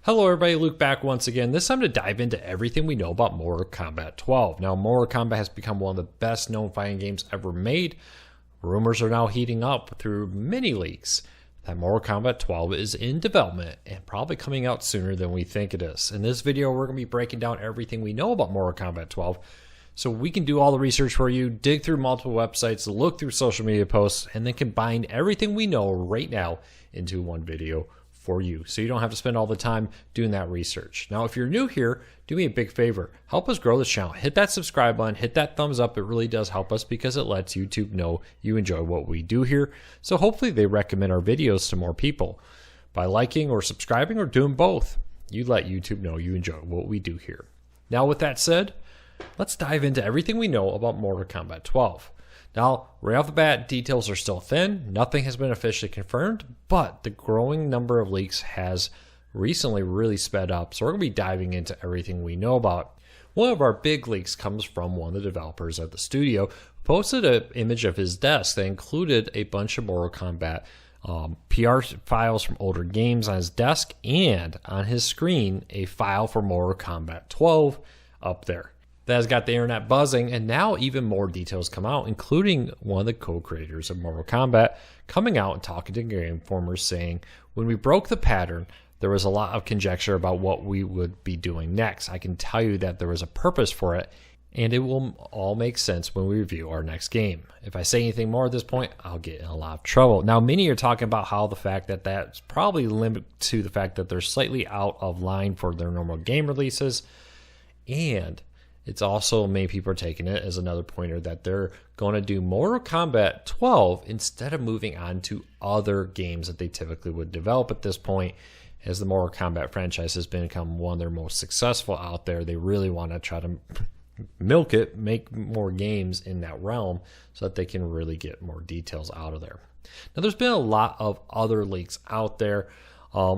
Hello everybody, Luke back once again. This time to dive into everything we know about Mortal Kombat 12. Now, Mortal Kombat has become one of the best known fighting games ever made. Rumors are now heating up through many leaks that Mortal Kombat 12 is in development and probably coming out sooner than we think it is. In this video, we're going to be breaking down everything we know about Mortal Kombat 12 so we can do all the research for you, dig through multiple websites, look through social media posts, and then combine everything we know right now into one video for you, so you don't have to spend all the time doing that research. Now, if you're new here, do me a big favor. Help us grow this channel. Hit that subscribe button, hit that thumbs up. It really does help us because it lets YouTube know you enjoy what we do here. So hopefully they recommend our videos to more people. By liking or subscribing or doing both, you let YouTube know you enjoy what we do here. Now, with that said, let's dive into everything we know about Mortal Kombat 12. Now, right off the bat, details are still thin. Nothing has been officially confirmed, but the growing number of leaks has recently really sped up. So we're going to be diving into everything we know about. One of our big leaks comes from one of the developers at the studio, who posted an image of his desk that included a bunch of Mortal Kombat PR files from older games on his desk, and on his screen, a file for Mortal Kombat 12 up there. That has got the internet buzzing, and now even more details come out, including one of the co-creators of Mortal Kombat coming out and talking to Game Informers saying, when we broke the pattern, there was a lot of conjecture about what we would be doing next. I can tell you that there was a purpose for it, and it will all make sense when we review our next game. If I say anything more at this point, I'll get in a lot of trouble. Now, many are talking about how the fact that that's probably limited to the fact that they're slightly out of line for their normal game releases, and it's also, many people are taking it as another pointer that they're going to do Mortal Kombat 12 instead of moving on to other games that they typically would develop at this point. As the Mortal Kombat franchise has become one of their most successful out there, they really want to try to milk it, make more games in that realm so that they can really get more details out of there. Now, there's been a lot of other leaks out there,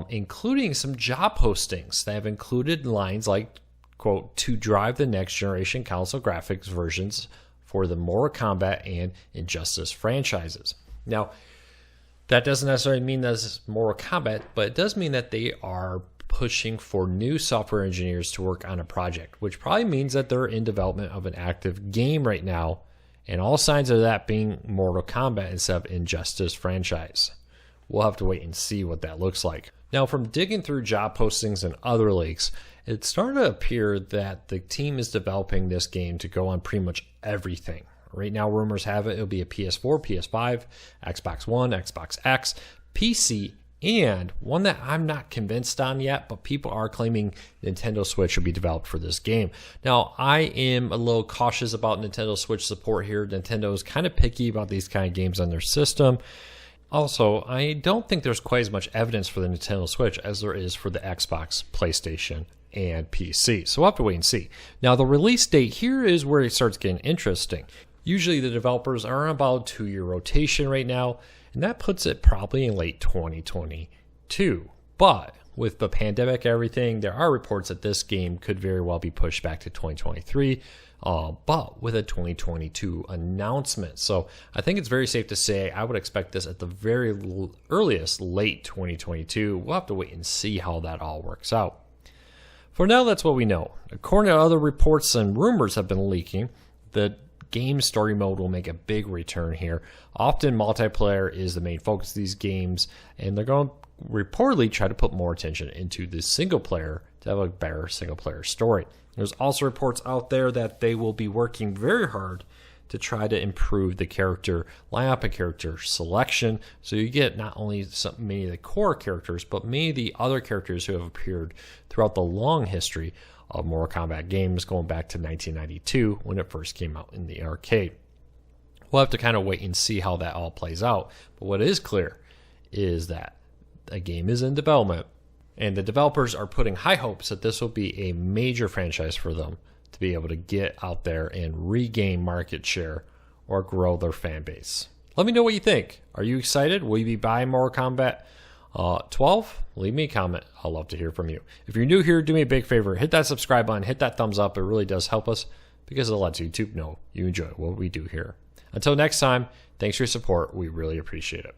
including some job postings that have included lines like, quote, to drive the next generation console graphics versions for the Mortal Kombat and Injustice franchises. Now, that doesn't necessarily mean that it's Mortal Kombat, but it does mean that they are pushing for new software engineers to work on a project, which probably means that they're in development of an active game right now, and all signs of that being Mortal Kombat instead of Injustice franchise. We'll have to wait and see what that looks like. Now, from digging through job postings and other leaks, it's starting to appear that the team is developing this game to go on pretty much everything. Right now, rumors have it it'll be a PS4, PS5, Xbox One, Xbox X, PC, and one that I'm not convinced on yet, but people are claiming Nintendo Switch will be developed for this game. Now, I am a little cautious about Nintendo Switch support here. Nintendo is kind of picky about these kind of games on their system. Also, I don't think there's quite as much evidence for the Nintendo Switch as there is for the Xbox, PlayStation, and PC. So we'll have to wait and see. Now, the release date here is where it starts getting interesting. Usually the developers are on about a 2-year rotation right now, and that puts it probably in late 2022. But with the pandemic and everything, there are reports that this game could very well be pushed back to 2023, but with a 2022 announcement. So I think it's very safe to say I would expect this at the very earliest late 2022. We'll have to wait and see how that all works out. For now, that's what we know. According to other reports and rumors have been leaking, the game story mode will make a big return here. Often multiplayer is the main focus of these games, and they're going to reportedly try to put more attention into the single player to have a better single player story. There's also reports out there that they will be working very hard to try to improve the character lineup and character selection, so you get not only many of the core characters, but many of the other characters who have appeared throughout the long history of Mortal Kombat games going back to 1992 when it first came out in the arcade. We'll have to kind of wait and see how that all plays out, but what is clear is that a game is in development, and the developers are putting high hopes that this will be a major franchise for them to be able to get out there and regain market share or grow their fan base. Let me know what you think. Are you excited? Will you be buying Mortal Kombat 12? Leave me a comment. I'll love to hear from you. If you're new here, do me a big favor. Hit that subscribe button. Hit that thumbs up. It really does help us because it lets YouTube know you enjoy what we do here. Until next time, thanks for your support. We really appreciate it.